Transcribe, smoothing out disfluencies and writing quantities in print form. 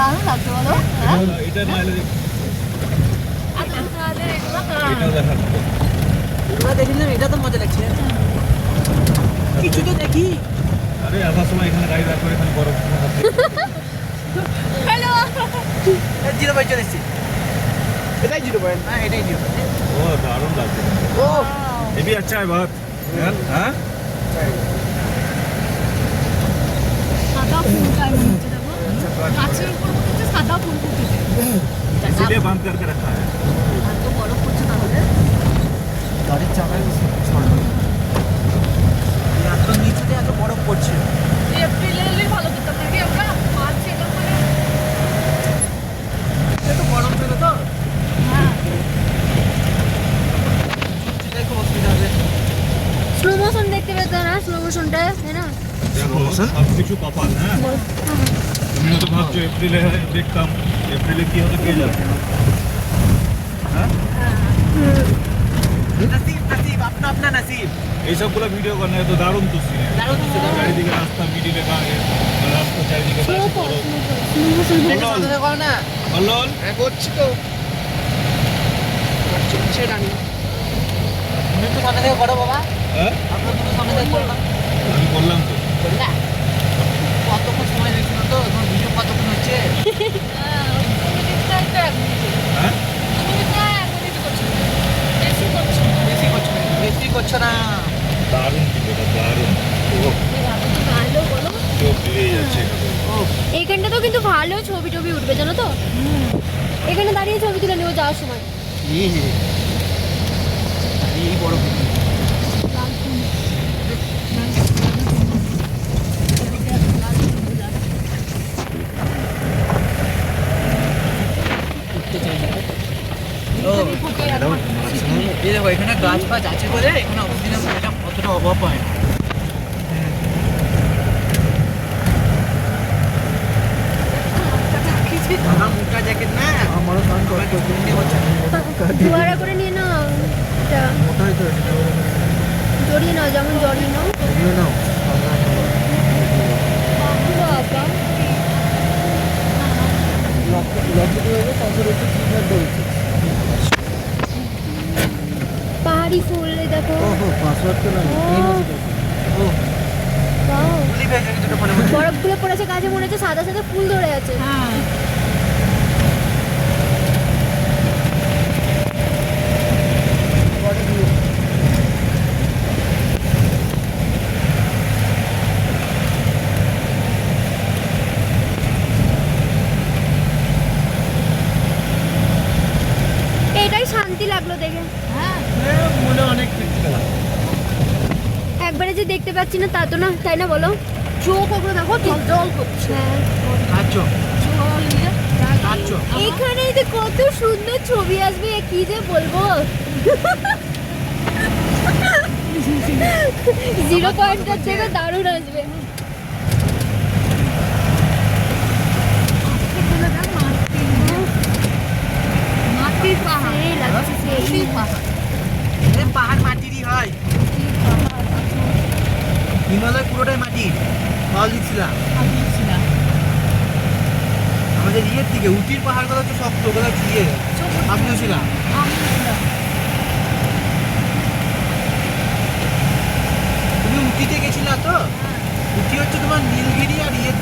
দারুণ লাগছে বলো। এটা নাহলে তাহলে এগুলো এটা দেখার মতো। এগুলো দেখলাম, এটা তো মজা লাগছে। কিছু তো দেখি। আরে আসার সময় এখানে গাড়ি রাখো, এখানে বরফ হ্যালো 0 চলে এসেছি। এটাই 0 হ্যাঁ, এটাই 0 ও দারুণ লাগছে। ও ये भी अच्छा है बहुत। हाँ সাদা ফুল গায়ে মনে হচ্ছে দেখো, গাছের উপর মনে হচ্ছে সাদা ফুল ফুটেছে। इसीलिए बंद करके रखा है। এত বরফ পড়ছে তাহলে। গাড়ির চাকায় এত নিচুতে এত বরফ পড়ছে। এপ্রিলে এলে ভালো করতাম নাকি আমরা, মার্চ এলাম মানে। এত গরম ছিল তো, হ্যাঁ সেটাই খুব অসুবিধা হবে। স্লো মোশন দেখতে পেতো না, স্লো মোশনটা তাই না? দেখো সব কিছু কপাল। হ্যাঁ তুমি হয়তো ভাবছো এপ্রিলে দেখতাম, এপ্রিলে কি হতো কে জানে। হ্যাঁ नसीब नसीब अपना अपना नसीब। এইসবগুলো ভিডিও করলে তো দারুণ তো সিন। দারুণ তো scene। চারিদিকে রাস্তা, মিডিলে গাড়ি, রাস্তা চারিদিকে স্লো গাছ, কর, বরফ। স্লো মোশন একটু সামনে দেখো না। কল্লোল হ্যাঁ করছি তো। চলছে রানি। তুমি একটু সামনে থেকে করো বাবা। হ্যাঁ আপনার দুটো সামনে থেকে করো না। আমি বললাম তো। না কতক্ষণ সময় লাগছিল তো, এখন ভিডিও কতক্ষণ হচ্ছে? মিনিটটা একটা 1 মিনিট, হ্যাঁ মিনিটটা 1 মিনিট করছে, বেশি করছে না। বেশি করছো না, বেশি করছো না। দারুণ ভিডিওটা দারুণ। ও ভালো বলো। চোখ দিয়ে যাচ্ছে এখানে। ও এইখানটাতেও কিন্তু ভালো ছবি টবি উঠবে জানো তো। এখানে দাঁড়িয়ে ছবি তুলে নেবো যাওয়ার সময়। এই বড় ভিডিও। উঠতে চাই না। ও এই দেখো এখানে গাছ ফাছ আছে বলে এখানে অক্সিজেন এটা অতটা অভাব হয় না। আমার মোটা জ্যাকেট না, আমারও কান কষ্ট হচ্ছে। দুয়ারা করে নিয়ে নাও, এটা মোটাই তো জড়িয়ে নাও, যেমন জড়িয়ে নাও। ভিডিও নাও। বাবা পাহাড়ি ফুল এই দেখো। পাসওয়ার্ড তো ও বাও, ভুলি ভেজে দুটো ফোনের মধ্যে। বরফগুলো পড়েছে গাছে, মনে হচ্ছে সাদা সাদা ফুল ধরে আছে। হ্যাঁ এটাই শান্তি লাগলো দেখে। হ্যাঁ মনে অনেক কিছু খেলা। একবারে যে দেখতে পাচ্ছি না তা তো না, তাই না বলো? চোখ ওগুলো দেখো জল জল করছে। হ্যাঁ আচ্ছা জল নিয়ে আচ্ছা এখানে যে কত সুন্দর ছবি আসবে, কি যে বলবো। 0 পয়েন্টের থেকে দারুণ আসবে। মাটির পাহাড়, সেই লাগছে, সেই। সেই পাহাড়, পাহাড় মাটিরই হয়। সেই পাহাড়। হিমালয় পুরোটাই মাটি। ফল দিচ্ছিলাম ভাবছিলাম আমাদের ইয়ের দিকে উটির পাহাড়গুলো তো শক্ত, ওগুলো ইয়ে আমিও ছিলাম। তুমি উটিতে গেছিলা তো? উটি হচ্ছে তোমার নীলগিরি আর ইয়ের